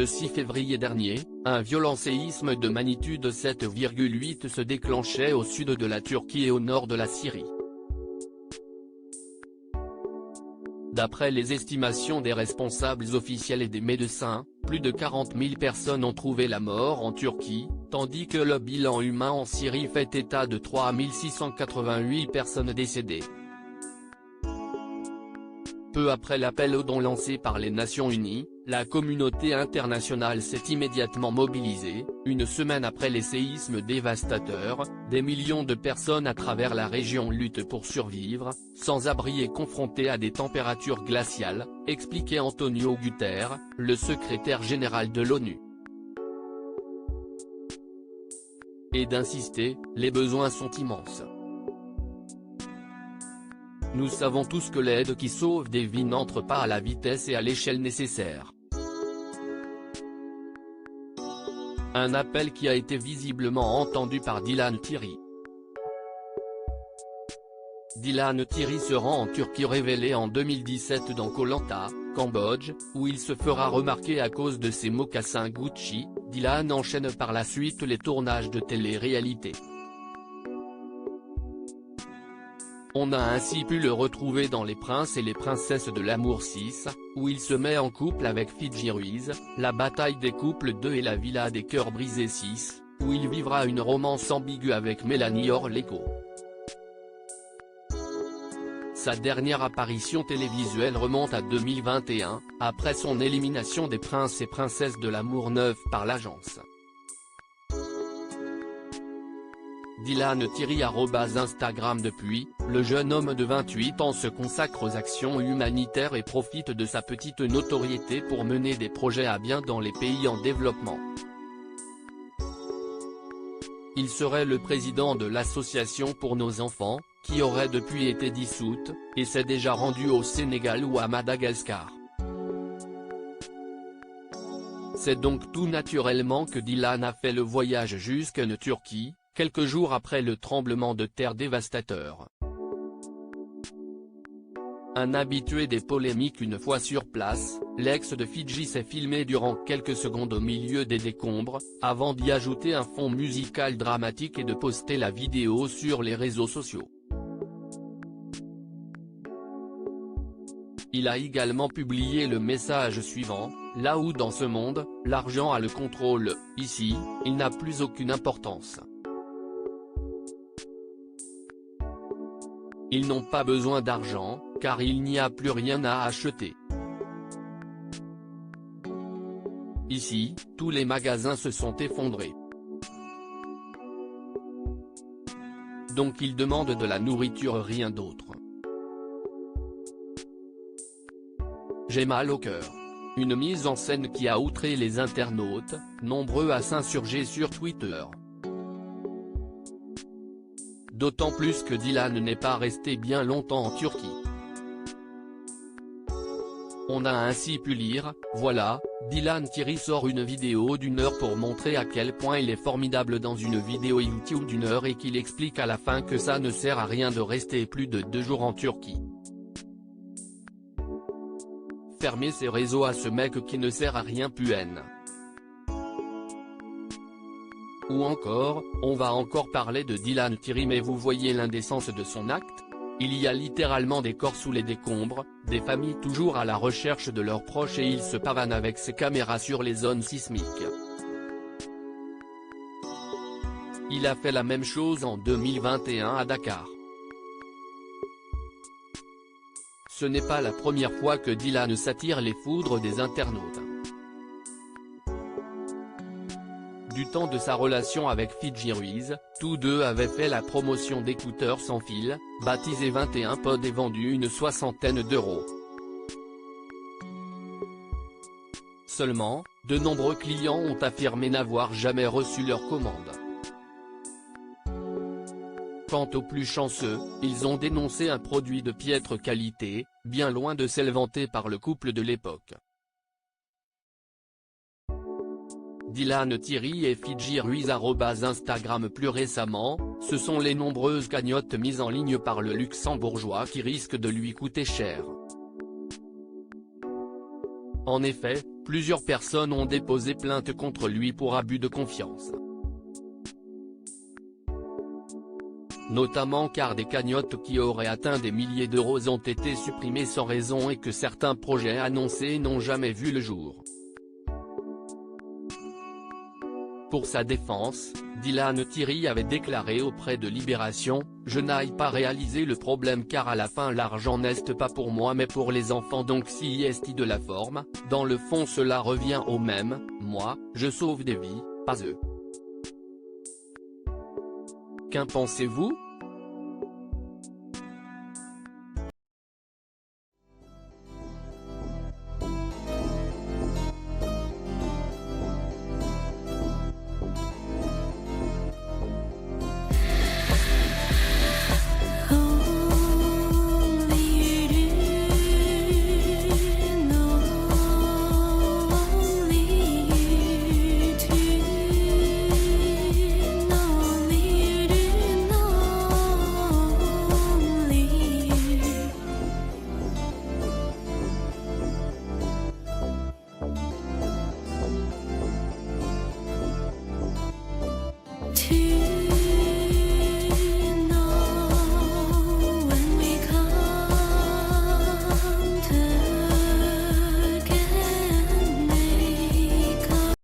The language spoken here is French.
Le 6 février dernier, un violent séisme de magnitude 7,8 se déclenchait au sud de la Turquie et au nord de la Syrie. D'après les estimations des responsables officiels et des médecins, plus de 40 000 personnes ont trouvé la mort en Turquie, tandis que le bilan humain en Syrie fait état de 3 688 personnes décédées. Peu après l'appel aux dons lancé par les Nations Unies, la communauté internationale s'est immédiatement mobilisée. Une semaine après les séismes dévastateurs, des millions de personnes à travers la région luttent pour survivre, sans abri et confrontées à des températures glaciales, expliquait Antonio Guterres, le secrétaire général de l'ONU. Et d'insister, les besoins sont immenses. Nous savons tous que l'aide qui sauve des vies n'entre pas à la vitesse et à l'échelle nécessaires. Un appel qui a été visiblement entendu par Dilan Tiri. Dilan Tiri se rend en Turquie révélé en 2017 dans Koh Lanta, Cambodge, où il se fera remarquer à cause de ses mocassins Gucci. Dilan enchaîne par la suite les tournages de télé-réalité. On a ainsi pu le retrouver dans Les Princes et les Princesses de l'amour 6, où il se met en couple avec Fidji Ruiz, La bataille des couples 2 et La villa des cœurs brisés 6, où il vivra une romance ambiguë avec Mélanie Orleko. Sa dernière apparition télévisuelle remonte à 2021, après son élimination des Princes et Princesses de l'amour 9 par l'agence. Dilan Tiri @Instagram. Depuis, le jeune homme de 28 ans se consacre aux actions humanitaires et profite de sa petite notoriété pour mener des projets à bien dans les pays en développement. Il serait le président de l'association pour nos enfants, qui aurait depuis été dissoute, et s'est déjà rendu au Sénégal ou à Madagascar. C'est donc tout naturellement que Dilan a fait le voyage jusqu'en Turquie, quelques jours après le tremblement de terre dévastateur. Un habitué des polémiques une fois sur place, l'ex de Fidji s'est filmé durant quelques secondes au milieu des décombres, avant d'y ajouter un fond musical dramatique et de poster la vidéo sur les réseaux sociaux. Il a également publié le message suivant: là où dans ce monde, l'argent a le contrôle, ici, il n'a plus aucune importance. Ils n'ont pas besoin d'argent, car il n'y a plus rien à acheter. Ici, tous les magasins se sont effondrés. Donc ils demandent de la nourriture, rien d'autre. J'ai mal au cœur. Une mise en scène qui a outré les internautes, nombreux à s'insurger sur Twitter. D'autant plus que Dilan n'est pas resté bien longtemps en Turquie. On a ainsi pu lire: voilà, Dilan Tiri sort une vidéo d'1 heure pour montrer à quel point il est formidable dans une vidéo YouTube d'1 heure et qu'il explique à la fin que ça ne sert à rien de rester plus de 2 jours en Turquie. Fermer ses réseaux à ce mec qui ne sert à rien PN. Ou encore, on va encore parler de Dilan Tiri, mais vous voyez l'indécence de son acte? Il y a littéralement des corps sous les décombres, des familles toujours à la recherche de leurs proches et il se pavane avec ses caméras sur les zones sismiques. Il a fait la même chose en 2021 à Dakar. Ce n'est pas la première fois que Dilan s'attire les foudres des internautes. Du temps de sa relation avec Fidji Ruiz, tous deux avaient fait la promotion d'écouteurs sans fil, baptisés 21 pods et vendus une 60aine d'euros. Seulement, de nombreux clients ont affirmé n'avoir jamais reçu leur commande. Quant aux plus chanceux, ils ont dénoncé un produit de piètre qualité, bien loin de celle vantée par le couple de l'époque. Dilan Tiri et Fidji Ruiz @Instagram. Plus récemment, ce sont les nombreuses cagnottes mises en ligne par le luxembourgeois qui risquent de lui coûter cher. En effet, Plusieurs personnes ont déposé plainte contre lui pour abus de confiance. Notamment car des cagnottes qui auraient atteint des milliers d'euros ont été supprimées sans raison et que certains projets annoncés n'ont jamais vu le jour. Pour sa défense, Dylan Thierry avait déclaré auprès de Libération: « Je n'aille pas réaliser le problème car à la fin l'argent n'est pas pour moi mais pour les enfants, donc si est de la forme, dans le fond cela revient au même, moi, je sauve des vies, pas eux. » Qu'en pensez-vous ?